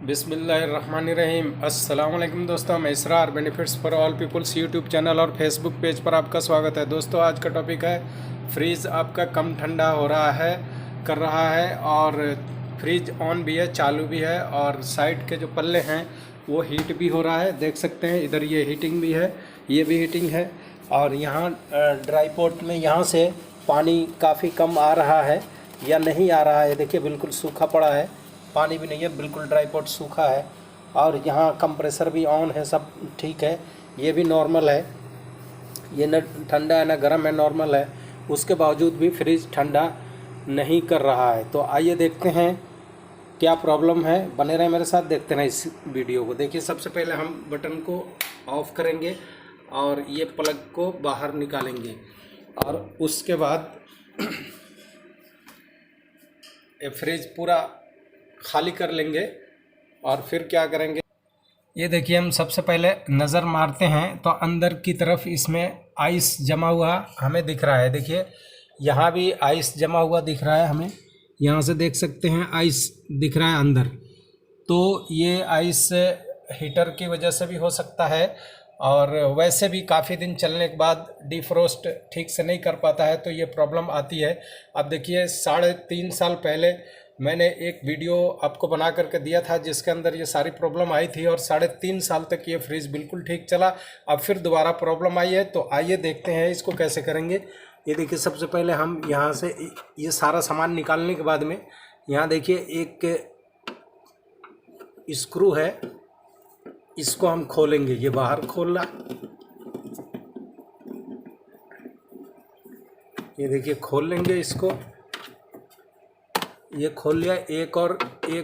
बिस्मिल्लाहिर्रहमानिर्रहीम। अस्सलाम वालेकुम दोस्तों, मैं Israr benefits for all peoples YouTube channel और फेसबुक पेज पर आपका स्वागत है। दोस्तों आज का टॉपिक है फ्रीज़ आपका कम ठंडा हो रहा है कर रहा है और फ्रिज ऑन भी है, चालू भी है और साइड के जो पल्ले हैं वो हीट भी हो रहा है। देख सकते हैं इधर ये हीटिंग भी है, ये भी हीटिंग है और यहाँ ड्राई पोर्ट में यहाँ से पानी काफ़ी कम आ रहा है या नहीं आ रहा है। देखिए बिल्कुल सूखा पड़ा है, पानी भी नहीं है, बिल्कुल ड्राई पोर्ट सूखा है और यहाँ कंप्रेसर भी ऑन है, सब ठीक है, ये भी नॉर्मल है, ये न ठंडा है न गर्म है, नॉर्मल है। उसके बावजूद भी फ्रिज ठंडा नहीं कर रहा है। तो आइए देखते हैं क्या प्रॉब्लम है, बने रहे मेरे साथ, देखते हैं इस वीडियो को। देखिए सबसे पहले हम बटन को ऑफ करेंगे और ये प्लग को बाहर निकालेंगे और उसके बाद ये फ्रिज पूरा खाली कर लेंगे और फिर क्या करेंगे, ये देखिए हम सबसे पहले नज़र मारते हैं तो अंदर की तरफ इसमें आइस जमा हुआ हमें दिख रहा है। देखिए यहाँ भी आइस जमा हुआ दिख रहा है, हमें यहाँ से देख सकते हैं आइस दिख रहा है अंदर। तो ये आइस हीटर की वजह से भी हो सकता है और वैसे भी काफ़ी दिन चलने के बाद डिफ्रोस्ट ठीक से नहीं कर पाता है तो ये प्रॉब्लम आती है। अब देखिए 3.5 साल पहले मैंने एक वीडियो आपको बना करके दिया था जिसके अंदर ये सारी प्रॉब्लम आई थी और 3.5 साल तक ये फ्रिज बिल्कुल ठीक चला। अब फिर दोबारा प्रॉब्लम आई है, तो आइए देखते हैं इसको कैसे करेंगे। ये देखिए सबसे पहले हम यहाँ से ये सारा सामान निकालने के बाद में यहाँ देखिए एक स्क्रू है, इसको हम खोलेंगे। ये बाहर खोलना, ये देखिए खोल लेंगे इसको, ये खोल लिया। एक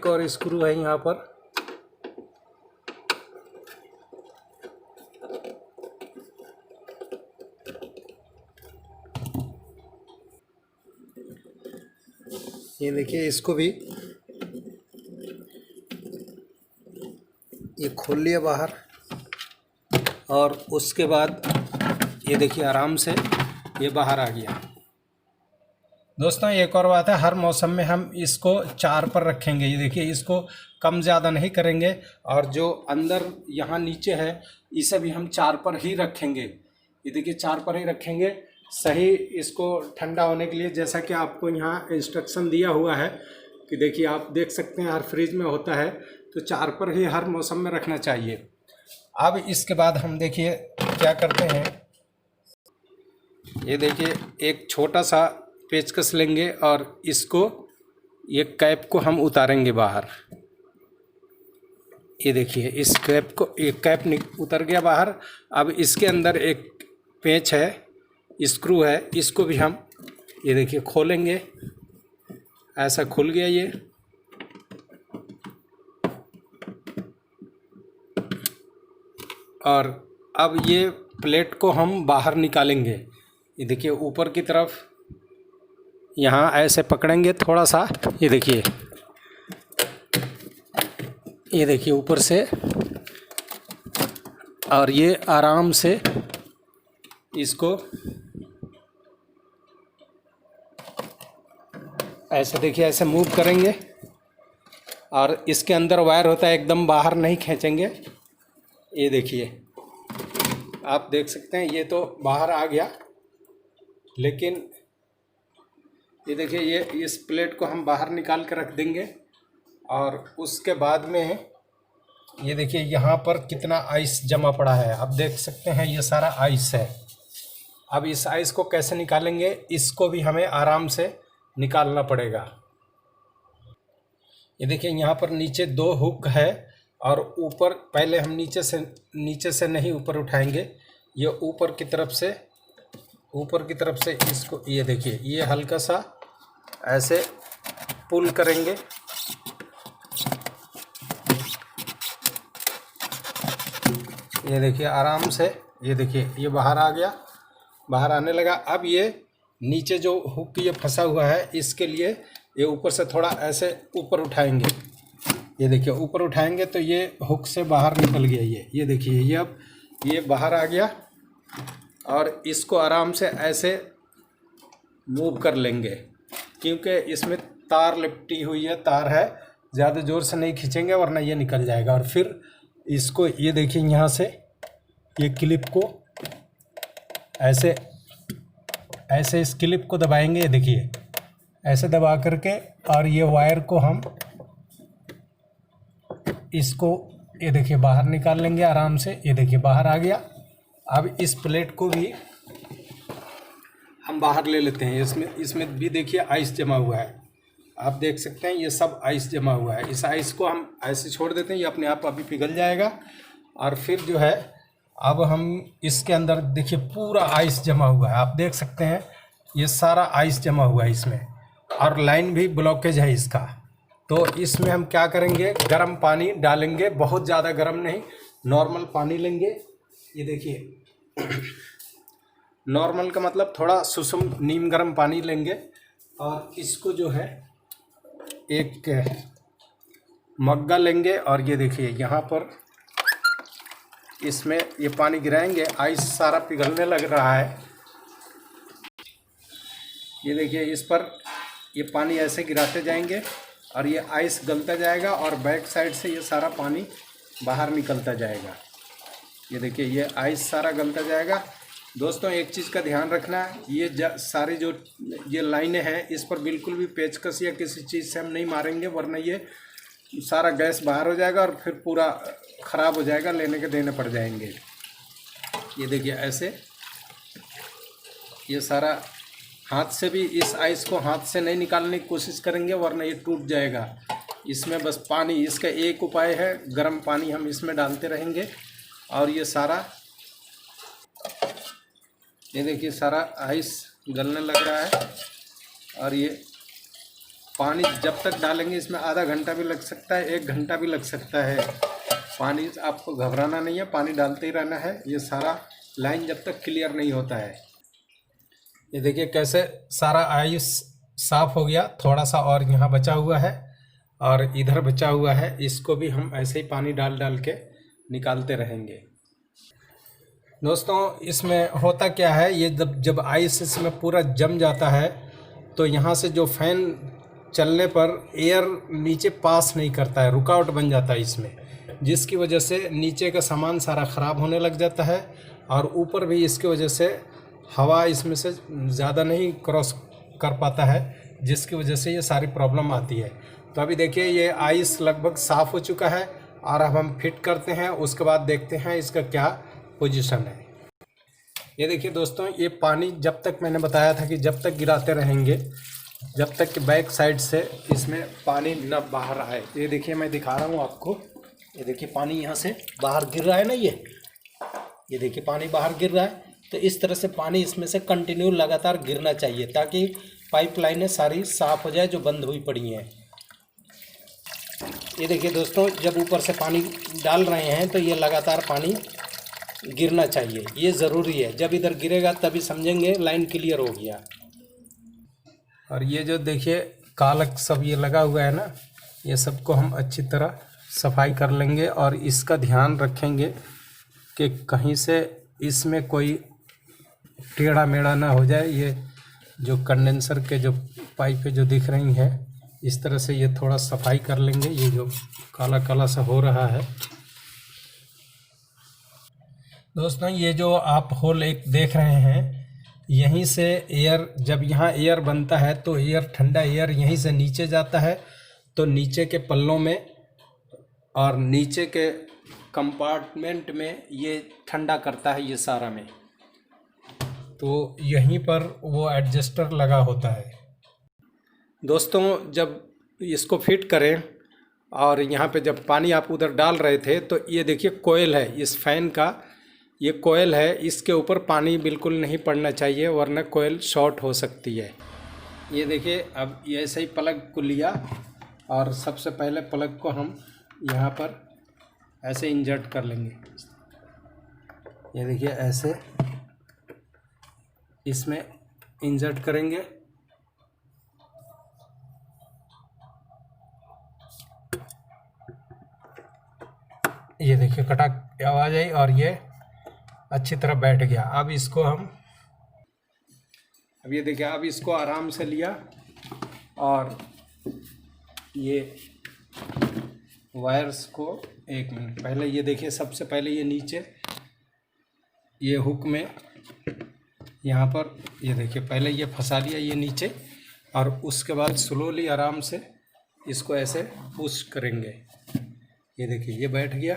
और स्क्रू है यहाँ पर, ये देखिए इसको भी ये खोल लिया बाहर और उसके बाद ये देखिए आराम से ये बाहर आ गया। दोस्तों एक और बात है, हर मौसम में हम इसको 4 पर रखेंगे। ये देखिए इसको कम ज़्यादा नहीं करेंगे और जो अंदर यहाँ नीचे है इसे भी हम 4 पर ही रखेंगे। ये देखिए 4 पर ही रखेंगे सही इसको ठंडा होने के लिए, जैसा कि आपको यहाँ इंस्ट्रक्शन दिया हुआ है कि देखिए आप देख सकते हैं हर फ्रिज में होता है, तो 4 पर ही हर मौसम में रखना चाहिए। अब इसके बाद हम देखिए क्या करते हैं, ये देखिए एक छोटा सा पेचकस लेंगे और इसको ये कैप को हम उतारेंगे बाहर। ये देखिए इस कैप को, एक कैप उतर गया बाहर। अब इसके अंदर एक पेच है, स्क्रू है, इसको भी हम ये देखिए खोलेंगे। ऐसा खुल गया ये, और अब ये प्लेट को हम बाहर निकालेंगे। ये देखिए ऊपर की तरफ यहाँ ऐसे पकड़ेंगे थोड़ा सा, ये देखिए ऊपर से, और ये आराम से इसको ऐसे देखिए ऐसे मूव करेंगे और इसके अंदर वायर होता है, एकदम बाहर नहीं खींचेंगे। ये देखिए आप देख सकते हैं ये तो बाहर आ गया, लेकिन ये देखिए ये इस प्लेट को हम बाहर निकाल कर रख देंगे और उसके बाद में ये देखिए यहाँ पर कितना आइस जमा पड़ा है। आप देख सकते हैं ये सारा आइस है। अब इस आइस को कैसे निकालेंगे, इसको भी हमें आराम से निकालना पड़ेगा। ये देखिए यहाँ पर नीचे 2 हुक है और ऊपर, पहले हम नीचे से नहीं ऊपर उठाएंगे, ये ऊपर की तरफ से इसको ये देखिए ये हल्का सा ऐसे पुल करेंगे। ये देखिए आराम से, ये देखिए ये बाहर आ गया, बाहर आने लगा। अब ये नीचे जो हुक ये फंसा हुआ है, इसके लिए ये ऊपर से थोड़ा ऐसे ऊपर उठाएंगे। ये देखिए ऊपर उठाएंगे तो ये हुक से बाहर निकल गया। ये देखिए ये अब ये बाहर आ गया और इसको आराम से ऐसे मूव कर लेंगे, क्योंकि इसमें तार लिपटी हुई है, तार है, ज़्यादा ज़ोर से नहीं खींचेंगे वरना ये निकल जाएगा। और फिर इसको ये देखिए यहाँ से ये क्लिप को ऐसे ऐसे इस क्लिप को दबाएंगे, ये देखिए ऐसे दबा करके, और ये वायर को हम इसको ये देखिए बाहर निकाल लेंगे आराम से। ये देखिए बाहर आ गया। अब इस प्लेट को भी हम बाहर ले लेते हैं। इसमें भी देखिए आइस जमा हुआ है, आप देख सकते हैं ये सब आइस जमा हुआ है। इस आइस को हम ऐसे छोड़ देते हैं, ये अपने आप अभी पिघल जाएगा। और फिर जो है अब हम इसके अंदर देखिए पूरा आइस जमा हुआ है, आप देख सकते हैं ये सारा आइस जमा हुआ है इसमें, और लाइन भी ब्लॉकेज है इसका। तो इसमें हम क्या करेंगे, गर्म पानी डालेंगे, बहुत ज़्यादा गर्म नहीं, नॉर्मल पानी लेंगे। ये देखिए नॉर्मल का मतलब थोड़ा सुसुम नीम गर्म पानी लेंगे, और इसको जो है एक मग्गा लेंगे, और ये देखिए यहाँ पर इसमें ये पानी गिराएंगे। आइस सारा पिघलने लग रहा है, ये देखिए इस पर ये पानी ऐसे गिराते जाएंगे और ये आइस गलता जाएगा, और बैक साइड से ये सारा पानी बाहर निकलता जाएगा। ये देखिए ये आइस सारा गलता जाएगा। दोस्तों एक चीज़ का ध्यान रखना, ये सारी जो ये लाइनें हैं इस पर बिल्कुल भी पेचकस या किसी चीज़ से हम नहीं मारेंगे, वरना ये सारा गैस बाहर हो जाएगा और फिर पूरा ख़राब हो जाएगा, लेने के देने पड़ जाएंगे। ये देखिए ऐसे ये सारा हाथ से भी, इस आइस को हाथ से नहीं निकालने की कोशिश करेंगे वरना ये टूट जाएगा। इसमें बस पानी, इसका एक उपाय है, गर्म पानी हम इसमें डालते रहेंगे, और ये सारा ये देखिए सारा आइस गलने लग रहा है। और ये पानी जब तक डालेंगे इसमें आधा घंटा भी लग सकता है, 1 घंटा भी लग सकता है। पानी आपको घबराना नहीं है, पानी डालते ही रहना है, ये सारा लाइन जब तक क्लियर नहीं होता है। ये देखिए कैसे सारा आइस साफ़ हो गया, थोड़ा सा और यहाँ बचा हुआ है और इधर बचा हुआ है, इसको भी हम ऐसे ही पानी डाल डाल के निकालते रहेंगे। दोस्तों इसमें होता क्या है, ये जब आइस इसमें पूरा जम जाता है तो यहाँ से जो फैन चलने पर एयर नीचे पास नहीं करता है, रुकावट बन जाता है इसमें, जिसकी वजह से नीचे का सामान सारा ख़राब होने लग जाता है, और ऊपर भी इसकी वजह से हवा इसमें से ज़्यादा नहीं क्रॉस कर पाता है, जिसकी वजह से ये सारी प्रॉब्लम आती है। तो अभी देखिए ये आइस लगभग साफ़ हो चुका है, और अब हम फिट करते हैं, उसके बाद देखते हैं इसका क्या पोजीशन है। ये देखिए दोस्तों, ये पानी जब तक मैंने बताया था कि जब तक गिराते रहेंगे, जब तक कि बैक साइड से इसमें पानी न बाहर आए। ये देखिए मैं दिखा रहा हूँ आपको, ये देखिए पानी यहाँ से बाहर गिर रहा है ना, ये देखिए पानी बाहर गिर रहा है। तो इस तरह से पानी इसमें से कंटिन्यू लगातार गिरना चाहिए, ताकि पाइपलाइनें सारी साफ़ हो जाए जो बंद हुई पड़ी हैं। ये देखिए दोस्तों, जब ऊपर से पानी डाल रहे हैं तो ये लगातार पानी गिरना चाहिए, ये ज़रूरी है। जब इधर गिरेगा तभी समझेंगे लाइन क्लियर हो गया। और ये जो देखिए कालक सब ये लगा हुआ है ना, ये सबको हम अच्छी तरह सफाई कर लेंगे, और इसका ध्यान रखेंगे कि कहीं से इसमें कोई टेढ़ा मेढ़ा ना हो जाए। ये जो कंडेंसर के जो पाइपें जो दिख रही हैं, इस तरह से ये थोड़ा सफाई कर लेंगे। ये जो काला काला सा हो रहा है दोस्तों, ये जो आप होल एक देख रहे हैं, यहीं से एयर, जब यहाँ एयर बनता है तो एयर, ठंडा एयर यहीं से नीचे जाता है, तो नीचे के पल्लों में और नीचे के कंपार्टमेंट में ये ठंडा करता है ये सारा में। तो यहीं पर वो एडजस्टर लगा होता है। दोस्तों जब इसको फिट करें और यहाँ पे जब पानी आप उधर डाल रहे थे, तो ये देखिए कोयल है इस फैन का, ये कोयल है, इसके ऊपर पानी बिल्कुल नहीं पड़ना चाहिए, वरना कोयल शॉर्ट हो सकती है। ये देखिए अब ये ऐसे ही प्लग को लिया, और सबसे पहले प्लग को हम यहाँ पर ऐसे इंजर्ट कर लेंगे। ये देखिए ऐसे इसमें इंजर्ट करेंगे। ये देखिए कटाक आवाज़ आई और ये अच्छी तरह बैठ गया। अब इसको हम, अब ये देखिए, अब इसको आराम से लिया और ये वायर्स को 1 मिनट पहले ये देखिए, सबसे पहले ये नीचे ये हुक में यहाँ पर ये देखिए, पहले ये फंसा लिया ये नीचे, और उसके बाद स्लोली आराम से इसको ऐसे पुश करेंगे। ये देखिए ये बैठ गया,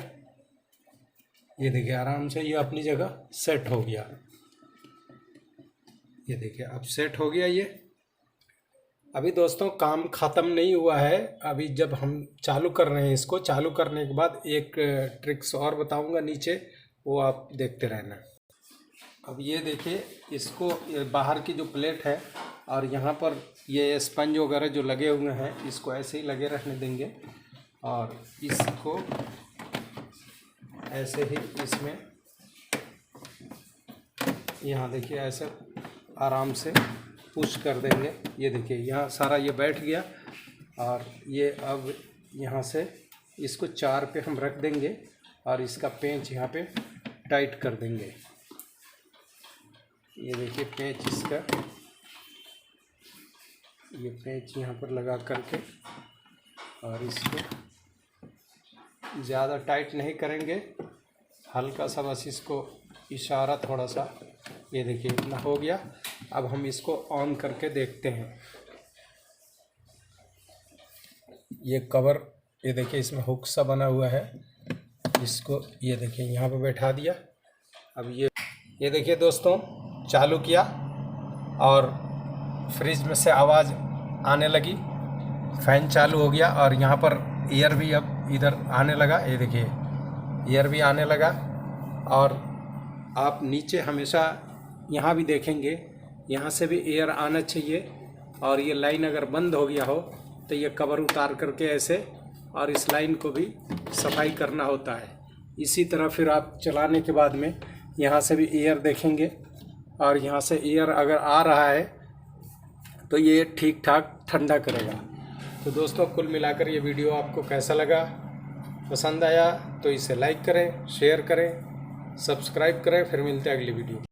ये देखिए आराम से ये अपनी जगह सेट हो गया। ये देखिए अब सेट हो गया ये। अभी दोस्तों काम ख़त्म नहीं हुआ है, अभी जब हम चालू कर रहे हैं इसको, चालू करने के बाद एक ट्रिक्स और बताऊंगा नीचे, वो आप देखते रहना। अब ये देखिए इसको, ये बाहर की जो प्लेट है और यहाँ पर ये स्पंज वगैरह जो लगे हुए हैं, इसको ऐसे ही लगे रहने देंगे और इसको ऐसे ही इसमें यहाँ देखिए ऐसे आराम से पुश कर देंगे। ये देखिए यहाँ सारा ये बैठ गया, और ये अब यहाँ से इसको 4 पे हम रख देंगे और इसका पेंच यहाँ पे टाइट कर देंगे। ये देखिए पेंच इसका, ये पेंच यहाँ पर लगा करके, और इसको ज़्यादा टाइट नहीं करेंगे, हल्का सा बस इसको इशारा थोड़ा सा। ये देखिए इतना हो गया। अब हम इसको ऑन करके देखते हैं। ये कवर, ये देखिए इसमें हुक सा बना हुआ है, इसको ये देखिए यहाँ पे बैठा दिया। अब ये देखिए दोस्तों चालू किया और फ्रिज में से आवाज़ आने लगी, फैन चालू हो गया और यहाँ पर एयर भी अब इधर आने लगा। ये देखिए एयर भी आने लगा, और आप नीचे हमेशा यहाँ भी देखेंगे, यहाँ से भी एयर आना चाहिए। और ये लाइन अगर बंद हो गया हो तो ये कवर उतार करके ऐसे, और इस लाइन को भी सफाई करना होता है। इसी तरह फिर आप चलाने के बाद में यहाँ से भी एयर देखेंगे, और यहाँ से एयर अगर आ रहा है तो ये ठीक ठाक ठंडा करेगा। तो दोस्तों कुल मिलाकर ये वीडियो आपको कैसा लगा? पसंद आया तो इसे लाइक करें, शेयर करें, सब्सक्राइब करें। फिर मिलते हैं अगली वीडियो।